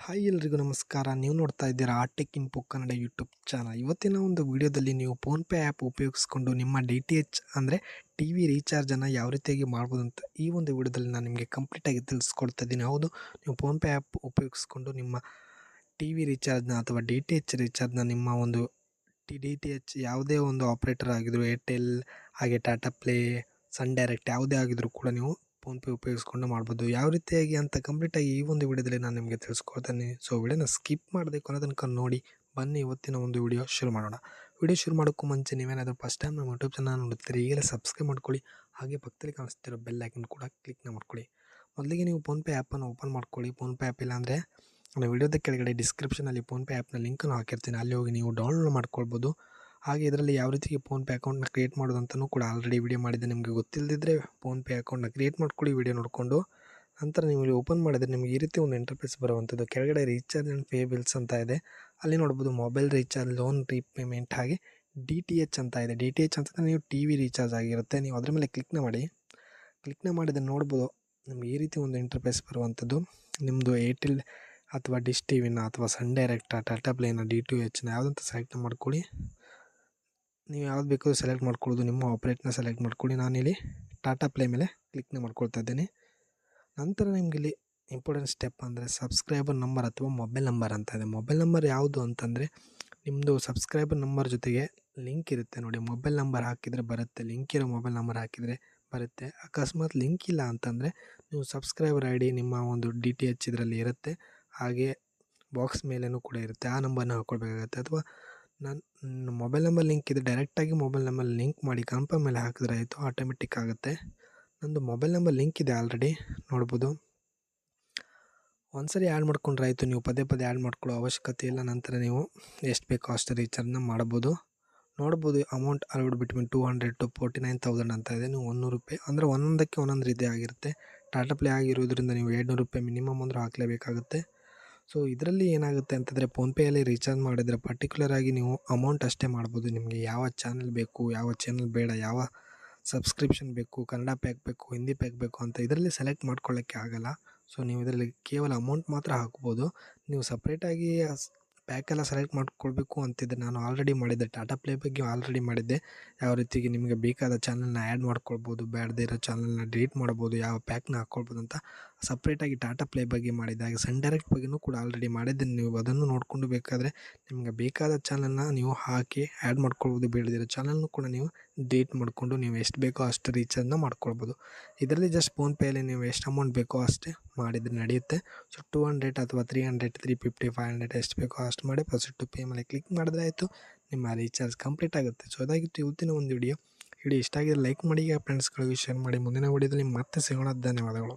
Hi ಎಲ್ರಿಗೂ ನಮಸ್ಕಾರ. ನೀವು ನೋಡ್ತಾ ಇದ್ದೀರಾ tech info Kannada YouTube channel. ಇವತ್ತಿನ ಒಂದು ವಿಡಿಯೋದಲ್ಲಿ ನೀವು ಫೋನ್ಪೇ ಆ್ಯಪ್ ಉಪಯೋಗಿಸ್ಕೊಂಡು ನಿಮ್ಮ DTH ಅಂದರೆ ಟಿ ವಿ ರೀಚಾರ್ಜನ್ನು ಯಾವ ರೀತಿಯಾಗಿ ಮಾಡ್ಬೋದು ಅಂತ ಈ ಒಂದು ವಿಡಿಯೋದಲ್ಲಿ ನಾನು ನಿಮಗೆ ಕಂಪ್ಲೀಟಾಗಿ ತಿಳಿಸ್ಕೊಡ್ತಾ ಇದ್ದೀನಿ. ಹೌದು, ನೀವು ಫೋನ್ಪೇ ಆ್ಯಪ್ ಉಪಯೋಗಿಸ್ಕೊಂಡು ನಿಮ್ಮ ಟಿ ವಿ ರೀಚಾರ್ಜ್ನ ಅಥವಾ DTH ರೀಚಾರ್ಜ್ನ ನಿಮ್ಮ ಒಂದು DTH ಯಾವುದೇ ಒಂದು ಆಪ್ರೇಟರ್ ಆಗಿದ್ರು, ಏರ್ಟೆಲ್ ಹಾಗೆ ಟಾಟಾ ಪ್ಲೇ, ಸನ್ ಡೈರೆಕ್ಟ್ ಯಾವುದೇ ಆಗಿದ್ರು ಕೂಡ ನೀವು ಫೋನ್ಪೇ ಉಪಯೋಗಿಸ್ಕೊಂಡು ಮಾಡ್ಬೋದು. ಯಾವ ರೀತಿಯಾಗಿ ಅಂತ ಕಂಪ್ಲೀಟಾಗಿ ಈ ಒಂದು ವಿಡಿಯೋದಲ್ಲಿ ನಾನು ನಿಮಗೆ ತಿಳಿಸ್ಕೊಡ್ತೇನೆ. ಸೊ ವಿಡಿಯೋನ ಸ್ಕಿಪ್ ಮಾಡದೆ ಕೊನೆ ತನಕ ನೋಡಿ. ಬನ್ನಿ ಇವತ್ತಿನ ಒಂದು ವಿಡಿಯೋ ಶುರು ಮಾಡೋಣ. ವಿಡಿಯೋ ಶುರು ಮಾಡೋಕ್ಕೂ ಮುಂಚೆ ನೀವೇನಾದರೂ ಫಸ್ಟ್ ಟೈಮ್ ನಮ್ಮ ಯೂಟ್ಯೂಬ್ ಚಾನಲ್ ನೋಡುತ್ತೀರಿ, ಈಗಲೇ ಸಬ್ಸ್ಕ್ರೈಬ್ ಮಾಡ್ಕೊಳ್ಳಿ. ಹಾಗೆ ಪಕ್ಕದಲ್ಲಿ ಕಾಣಿಸ್ತಿರೋ ಬೆಲ್ ಐಕನ್ ಕೂಡ ಕ್ಲಿಕ್ನ ಮಾಡ್ಕೊಳ್ಳಿ. ಮೊದಲಿಗೆ ನೀವು ಫೋನ್ಪೇ ಆ್ಯಪನ್ನು ಓಪನ್ ಮಾಡ್ಕೊಳ್ಳಿ. ಫೋನ್ಪೇ ಆ್ಯಪ್ ಇಲ್ಲ ಅಂದರೆ ನಾನು ವಿಡಿಯೋದ ಕೆಳಗಡೆ ಡಿಸ್ಕ್ರಿಪ್ಷನಲ್ಲಿ ಫೋನ್ಪೇ ಆ್ಯಪ್ನ ಲಿಂಕನ್ನು ಹಾಕಿರ್ತೀನಿ, ಅಲ್ಲಿ ಹೋಗಿ ನೀವು ಡೌನ್ಲೋಡ್ ಮಾಡ್ಕೊಳ್ಬೋದು. ಹಾಗೆ ಇದರಲ್ಲಿ ಯಾವ ರೀತಿ ಫೋನ್ಪೇ ಅಕೌಂಟ್ನ ಕ್ರಿಯೇಟ್ ಮಾಡೋದು ಅಂತಲೂ ಕೂಡ ಆಲ್ರೆಡಿ ವಿಡಿಯೋ ಮಾಡಿದೆ. ನಿಮಗೆ ಗೊತ್ತಿಲ್ಲದಿದ್ದರೆ ಫೋನ್ಪೇ ಅಕೌಂಟ್ನ ಕ್ರಿಯೇಟ್ ಮಾಡ್ಕೊಳ್ಳಿ ವಿಡಿಯೋ ನೋಡಿಕೊಂಡು. ನಂತರ ನೀವು ಇಲ್ಲಿ ಓಪನ್ ಮಾಡಿದರೆ ನಿಮಗೆ ಈ ರೀತಿ ಒಂದು ಇಂಟರ್ಫೇಸ್ ಬರುವಂಥದ್ದು. ಕೆಳಗಡೆ ರೀಚಾರ್ಜ್ ಆ್ಯಂಡ್ ಪೇ ಬಿಲ್ಸ್ ಅಂತ ಇದೆ, ಅಲ್ಲಿ ನೋಡ್ಬೋದು ಮೊಬೈಲ್ ರೀಚಾರ್ಜ್, ಲೋನ್ ರೀಪೇಮೆಂಟ್, ಹಾಗೆ DTH ಅಂತ ಇದೆ. DTH ಅಂತಂದರೆ ನೀವು ಟಿ ವಿ ರೀಚಾರ್ಜ್ ಆಗಿರುತ್ತೆ. ನೀವು ಅದರ ಮೇಲೆ ಕ್ಲಿಕ್ನ ಮಾಡಿ. ಕ್ಲಿಕ್ನ ಮಾಡಿದರೆ ನೋಡ್ಬೋದು ನಿಮಗೆ ಈ ರೀತಿ ಒಂದು ಇಂಟರ್ಫೇಸ್ ಬರುವಂಥದ್ದು. ನಿಮ್ಮದು ಏರ್ಟೆಲ್ ಅಥವಾ ಡಿಶ್ ಟಿವಿನ ಅಥವಾ ಸನ್ ಡೈರೆಕ್ಟ, ಟಾಟಾ ಪ್ಲೇನ, DTHನ ಯಾವುದಂತ ಸೆಲೆಕ್ಟ್ ಮಾಡ್ಕೊಳ್ಳಿ. ನೀವು ಯಾವ್ದು ಬೇಕೋ ಸೆಲೆಕ್ಟ್ ಮಾಡ್ಕೊಳ್ಳೋದು, ನಿಮ್ಮ ಆಪ್ರೇಟ್ನ ಸೆಲೆಕ್ಟ್ ಮಾಡ್ಕೊಳ್ಳಿ. ನಾನಿಲ್ಲಿ ಟಾಟಾ ಪ್ಲೇ ಮೇಲೆ ಕ್ಲಿಕ್ನ ಮಾಡ್ಕೊಳ್ತಾ ಇದ್ದೀನಿ. ನಂತರ ನಿಮಗೆ ಇಲ್ಲಿ ಇಂಪಾರ್ಟೆಂಟ್ ಸ್ಟೆಪ್ ಅಂದರೆ ಸಬ್ಸ್ಕ್ರೈಬರ್ ನಂಬರ್ ಅಥವಾ ಮೊಬೈಲ್ ನಂಬರ್ ಅಂತ ಇದೆ. ಮೊಬೈಲ್ ನಂಬರ್ ಯಾವುದು ಅಂತಂದರೆ ನಿಮ್ಮದು ಸಬ್ಸ್ಕ್ರೈಬರ್ ನಂಬರ್ ಜೊತೆಗೆ ಲಿಂಕ್ ಇರುತ್ತೆ ನೋಡಿ. ಮೊಬೈಲ್ ನಂಬರ್ ಹಾಕಿದರೆ ಬರುತ್ತೆ, ಲಿಂಕ್ ಇರೋ ಮೊಬೈಲ್ ನಂಬರ್ ಹಾಕಿದರೆ ಬರುತ್ತೆ. ಅಕಸ್ಮಾತ್ ಲಿಂಕ್ ಇಲ್ಲ ಅಂತಂದರೆ ನೀವು ಸಬ್ಸ್ಕ್ರೈಬರ್ ID ನಿಮ್ಮ ಒಂದು DTH ಇದರಲ್ಲಿ ಇರುತ್ತೆ, ಹಾಗೆ ಬಾಕ್ಸ್ ಮೇಲೇನೂ ಕೂಡ ಇರುತ್ತೆ, ಆ ನಂಬರ್ನ ಹಾಕ್ಕೊಳ್ಬೇಕಾಗತ್ತೆ. ಅಥವಾ ನನ್ನ ಮೊಬೈಲ್ ನಂಬರ್ ಲಿಂಕ್ ಇದೆ, ಡೈರೆಕ್ಟಾಗಿ ಮೊಬೈಲ್ ನಂಬರ್ ಲಿಂಕ್ ಮಾಡಿ ಕನ್ಫರ್ಮ್ ಮೇಲೆ ಹಾಕಿದ್ರೆ ಆಯಿತು, ಆಟೋಮೆಟಿಕ್ ಆಗುತ್ತೆ. ನಂದು ಮೊಬೈಲ್ ನಂಬರ್ ಲಿಂಕ್ ಇದೆ ಆಲ್ರೆಡಿ, ನೋಡ್ಬೋದು. ಒಂದ್ಸರಿ ಆ್ಯಡ್ ಮಾಡ್ಕೊಂಡ್ರೆ ಆಯಿತು, ನೀವು ಪದೇ ಪದೇ ಆ್ಯಡ್ ಮಾಡ್ಕೊಳ್ಳೋ ಅವಶ್ಯಕತೆ ಇಲ್ಲ. ನಂತರ ನೀವು ಎಷ್ಟು ಬೇಕೋ ಅಷ್ಟು ರೀಚಾರ್ಜ್ನ ಮಾಡ್ಬೋದು. ನೋಡ್ಬೋದು ಅಮೌಂಟ್ ಅಲೌಡ್ ಬಿಟ್ವೀನ್ 200 to 49,000 ಅಂತ ಇದೆ. ನೀವು 100 ರೂಪಾಯಿ ಅಂದರೆ ಒಂದೊಂದಕ್ಕೆ ಒಂದೊಂದು ರೀತಿ ಆಗಿರುತ್ತೆ. ಟಾಟಾ ಪ್ಲೇ ಆಗಿರೋದ್ರಿಂದ ನೀವು 200 ರೂಪಾಯಿ ಮಿನಿಮಮ್ ಅಂದರೂ ಹಾಕಲೇಬೇಕಾಗುತ್ತೆ. ಸೊ ಇದರಲ್ಲಿ ಏನಾಗುತ್ತೆ ಅಂತಂದರೆ ಫೋನ್ಪೇಯಲ್ಲಿ ರೀಚಾರ್ಜ್ ಮಾಡಿದರೆ ಪರ್ಟಿಕ್ಯುಲರ್ ಆಗಿ ನೀವು ಅಮೌಂಟ್ ಅಷ್ಟೇ ಮಾಡ್ಬೋದು. ನಿಮಗೆ ಯಾವ ಚಾನಲ್ ಬೇಕು, ಯಾವ ಚಾನಲ್ ಬೇಡ, ಯಾವ ಸಬ್ಸ್ಕ್ರಿಪ್ಷನ್ ಬೇಕು, ಕನ್ನಡ ಪ್ಯಾಕ್ ಬೇಕು, ಹಿಂದಿ ಪ್ಯಾಕ್ ಬೇಕು ಅಂತ ಇದರಲ್ಲಿ ಸೆಲೆಕ್ಟ್ ಮಾಡ್ಕೊಳ್ಳೋಕ್ಕೆ ಆಗಲ್ಲ. ಸೊ ನೀವು ಇದರಲ್ಲಿ ಕೇವಲ ಅಮೌಂಟ್ ಮಾತ್ರ ಹಾಕ್ಬೋದು. ನೀವು ಸಪ್ರೇಟಾಗಿ ಪ್ಯಾಕೆಲ್ಲ ಸೆಲೆಕ್ಟ್ ಮಾಡ್ಕೊಳ್ಬೇಕು ಅಂತಿದ್ದರೆ ನಾನು ಆಲ್ರೆಡಿ ಮಾಡಿದ್ದೆ, ಟಾಟಾ ಪ್ಲೇ ಬಗ್ಗೆ ಆಲ್ರೆಡಿ ಮಾಡಿದ್ದೆ. ಯಾವ ರೀತಿಗೆ ನಿಮಗೆ ಬೇಕಾದ ಚಾನಲ್ನ ಆ್ಯಡ್ ಮಾಡ್ಕೊಳ್ಬೋದು, ಬೇಡದೇ ಇರೋ ಚಾನಲ್ನ ಡಿಲೀಟ್ ಮಾಡ್ಬೋದು, ಯಾವ ಪ್ಯಾಕ್ನ ಹಾಕ್ಕೊಳ್ಬೋದು ಅಂತ ಸಪ್ರೇಟಾಗಿ ಟಾಟಾ ಪ್ಲೇ ಬಗ್ಗೆ ಮಾಡಿದ್ದೆ. ಹಾಗೆ ಸನ್ ಡೈರೆಕ್ಟ್ ಬಗ್ಗೆಯೂ ಕೂಡ ಆಲ್ರೆಡಿ ಮಾಡಿದ್ದೆ. ನೀವು ಅದನ್ನು ನೋಡಿಕೊಂಡು ಬೇಕಾದರೆ ನಿಮಗೆ ಬೇಕಾದ ಚಾನಲ್ನ ನೀವು ಹಾಕಿ ಆ್ಯಡ್ ಮಾಡ್ಕೊಳ್ಬೋದು. ಬೇಡದಿರೋ ಚಾನಲ್ನು ಕೂಡ ನೀವು ಡಿಲೀಟ್ ಮಾಡಿಕೊಂಡು ನೀವು ಎಷ್ಟು ಬೇಕೋ ಅಷ್ಟು ರೀಚಾರ್ಜ್ನ ಮಾಡ್ಕೊಳ್ಬೋದು. ಇದರಲ್ಲಿ ಜಸ್ಟ್ ಫೋನ್ಪೇಯಲ್ಲಿ ನೀವು ಎಷ್ಟು ಅಮೌಂಟ್ ಬೇಕೋ ಅಷ್ಟೇ ಮಾಡಿದರೆ ನಡೆಯುತ್ತೆ. ಸೊ 200 ಅಥವಾ 300, 350, 500 ಎಷ್ಟು ಬೇಕೋ ಅಷ್ಟು ಮಾಡಿ ಪ್ರೊಸೀಡ್ ಟು ಪೇ ಮೇಲೆ ಕ್ಲಿಕ್ ಮಾಡಿದ್ರೆ ಆಯಿತು, ನಿಮ್ಮ ರೀಚಾರ್ಜ್ ಕಂಪ್ಲೀಟ್ ಆಗುತ್ತೆ. ಸೊ ಅದಾಗಿತ್ತು ಇವತ್ತಿನ ಒಂದು ವಿಡಿಯೋ ಇಷ್ಟ ಆಗಿದ್ರೆ ಲೈಕ್ ಮಾಡಿ, ಫ್ರೆಂಡ್ಸ್ಗಳಿಗೆ ಶೇರ್ ಮಾಡಿ. ಮುಂದಿನ ವಿಡಿಯೋದಲ್ಲಿ ಮತ್ತೆ ಸಿಗೋಣ. ಧನ್ಯವಾದಗಳು.